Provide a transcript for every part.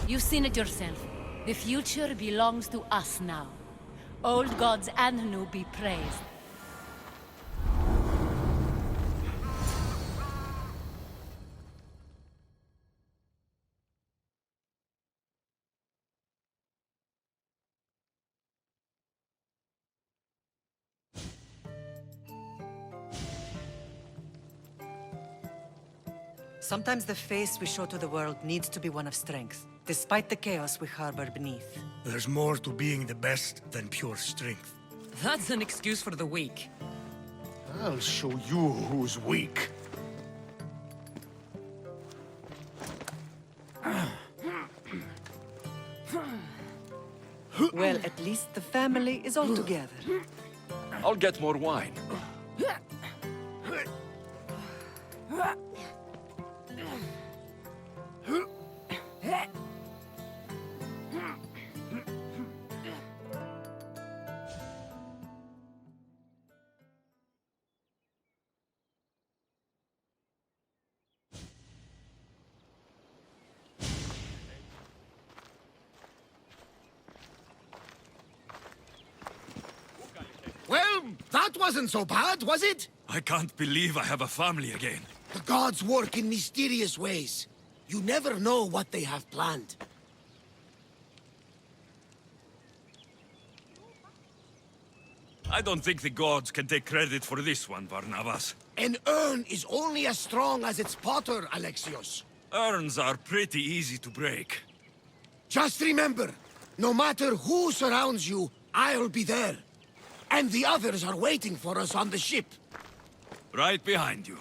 You've seen it yourself. The future belongs to us now. Old gods and new be praised. Sometimes the face we show to the world needs to be one of strength, despite the chaos we harbor beneath. There's more to being the best than pure strength. That's an excuse for the weak. I'll show you who's weak. Well, at least the family is all together. I'll get more wine. Well, that wasn't so bad, was it? I can't believe I have a family again. The gods work in mysterious ways. You never know what they have planned. I don't think the gods can take credit for this one, Barnabas. An urn is only as strong as its potter, Alexios. Urns are pretty easy to break. Just remember, no matter who surrounds you, I'll be there. And the others are waiting for us on the ship. Right behind you.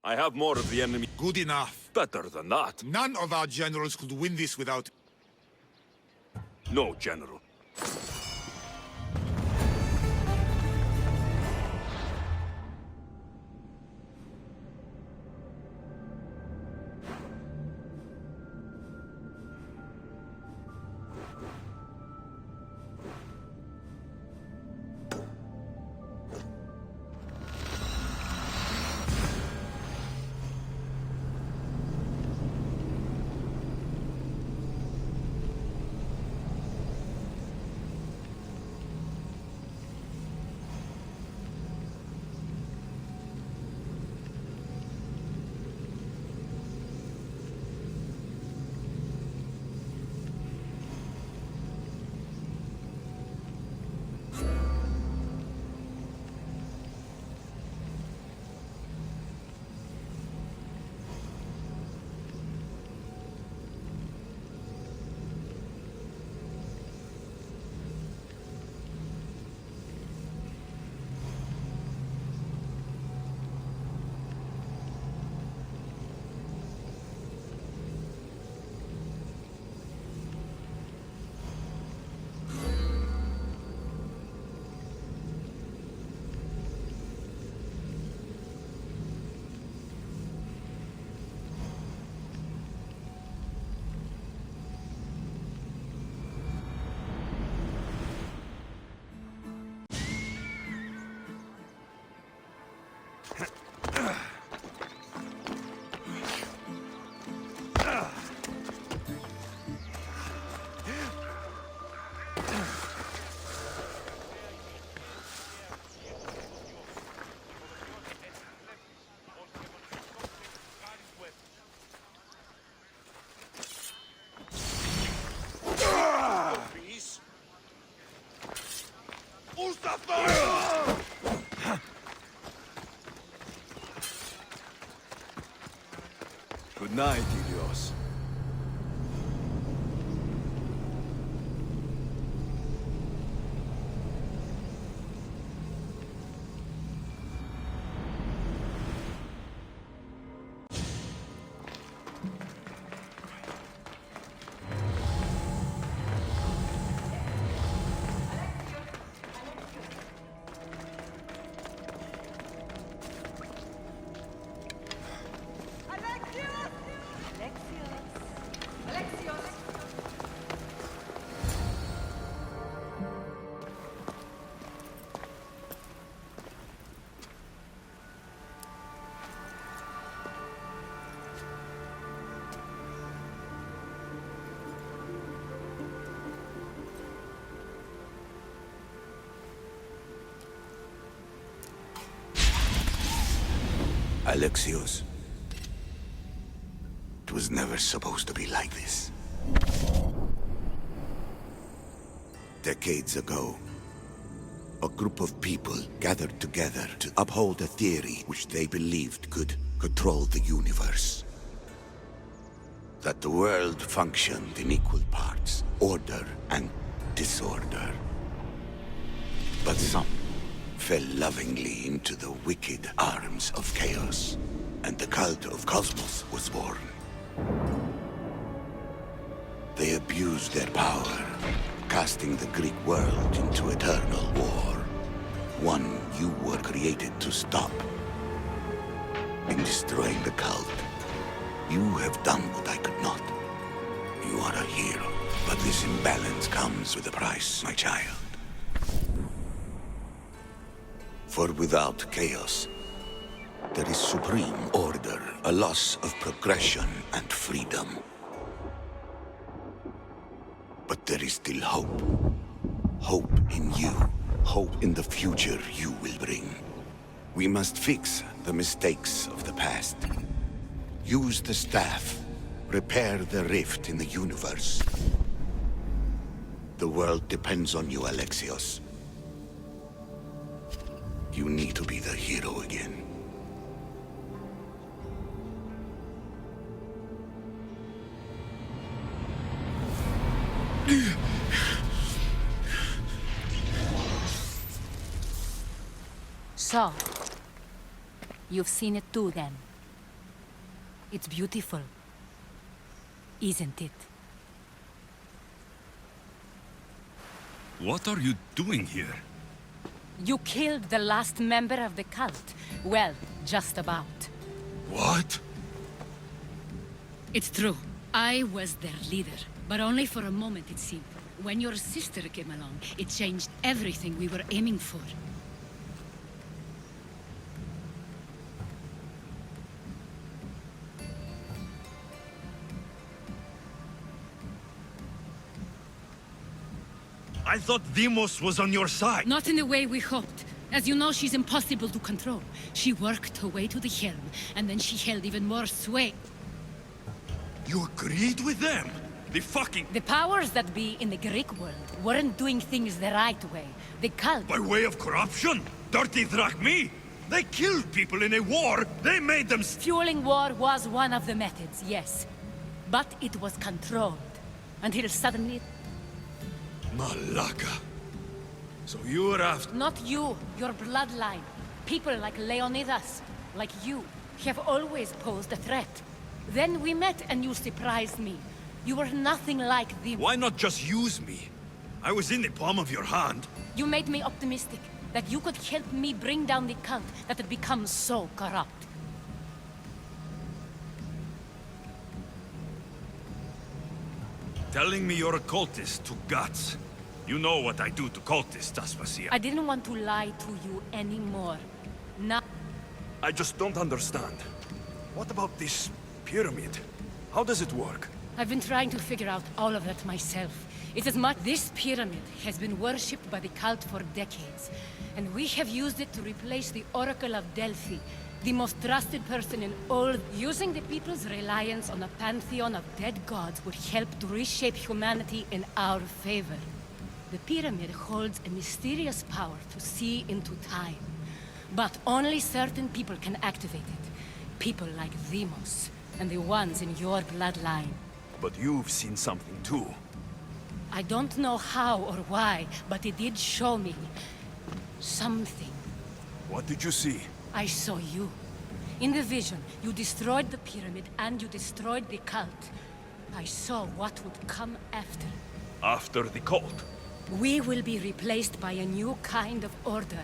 I have more of the enemy. Good enough. Better than that. None of our generals could win this without... No, General. Good night, Ilios. Alexios. It was never supposed to be like this. Decades ago, a group of people gathered together to uphold a theory which they believed could control the universe. That the world functioned in equal parts, order and disorder. But some fell lovingly into the wicked arms of chaos, and the cult of Cosmos was born. They abused their power, casting the Greek world into eternal war. One you were created to stop. In destroying the cult, you have done what I could not. You are a hero, but this imbalance comes with a price, my child. For without chaos, there is supreme order, a loss of progression and freedom. But there is still hope. Hope in you. Hope in the future you will bring. We must fix the mistakes of the past. Use the staff. Repair the rift in the universe. The world depends on you, Alexios. You need to be the hero again. So, you've seen it too then. It's beautiful, isn't it? What are you doing here? You killed the last member of the cult. Well, just about. What? It's true. I was their leader, but only for a moment it seemed. When your sister came along, it changed everything we were aiming for. I thought Deimos was on your side. Not in the way we hoped. As you know, she's impossible to control. She worked her way to the helm, and then she held even more sway. You agreed with them? The powers that be in the Greek world weren't doing things the right way. The cult... By way of corruption? Dirty Drachmi? They killed people in a war. They made them... Fueling war was one of the methods, yes. But it was controlled. Until suddenly... Malaka. So you were after... Not you, your bloodline. People like Leonidas, like you, have always posed a threat. Then we met and you surprised me. You were nothing like them. Why not just use me? I was in the palm of your hand. You made me optimistic that you could help me bring down the cult that had become so corrupt. Telling me you're a cultist took guts. You know what I do to cultists, Aspasia. I didn't want to lie to you anymore. Now... I just don't understand. What about this pyramid? How does it work? I've been trying to figure out all of that myself. It's as much this pyramid has been worshipped by the cult for decades, and we have used it to replace the Oracle of Delphi, the most trusted person in all. Using the people's reliance on a pantheon of dead gods would help to reshape humanity in our favor. The pyramid holds a mysterious power to see into time, but only certain people can activate it. People like Deimos, and the ones in your bloodline. But you've seen something too. I don't know how or why, but it did show me something. What did you see? I saw you. In the vision, you destroyed the pyramid and you destroyed the cult. I saw what would come after. After the cult? We will be replaced by a new kind of order.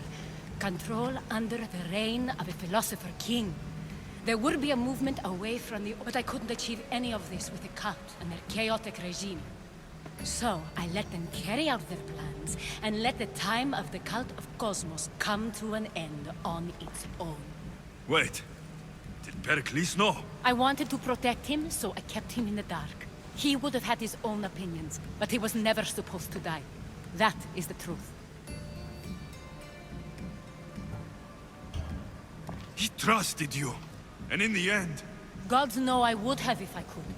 Control under the reign of a philosopher king. There would be a movement away from the... But I couldn't achieve any of this with the cult and their chaotic regime. So, I let them carry out their plans, and let the time of the cult of Cosmos come to an end on its own. Wait. Did Pericles know? I wanted to protect him, so I kept him in the dark. He would have had his own opinions, but he was never supposed to die. That is the truth. He trusted you. And in the end... Gods know I would have if I could.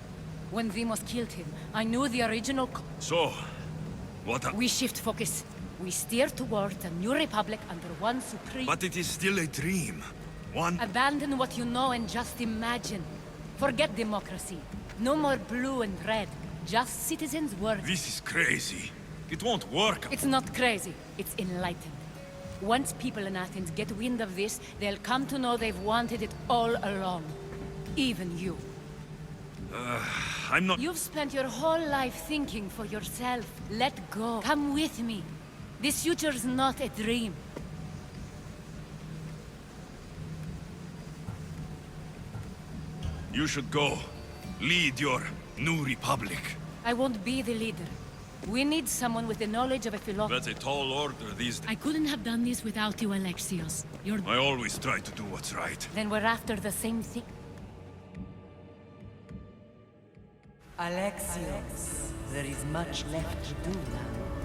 When Deimos killed him, I knew the original... So, what We shift focus. We steer towards a new republic under one supreme... But it is still a dream. One... Abandon what you know and just imagine. Forget democracy. No more blue and red. Just citizens' words. This is crazy. It won't work. It's not crazy. It's enlightened. Once people in Athens get wind of this, they'll come to know they've wanted it all along. Even you. I'm not... You've spent your whole life thinking for yourself. Let go. Come with me. This future's not a dream. You should go. Lead your new republic. I won't be the leader. We need someone with the knowledge of a philosopher. That's a tall order these days. I couldn't have done this without you, Alexios. You're... I always try to do what's right. Then we're after the same thing. Alexios, there is much left to do now.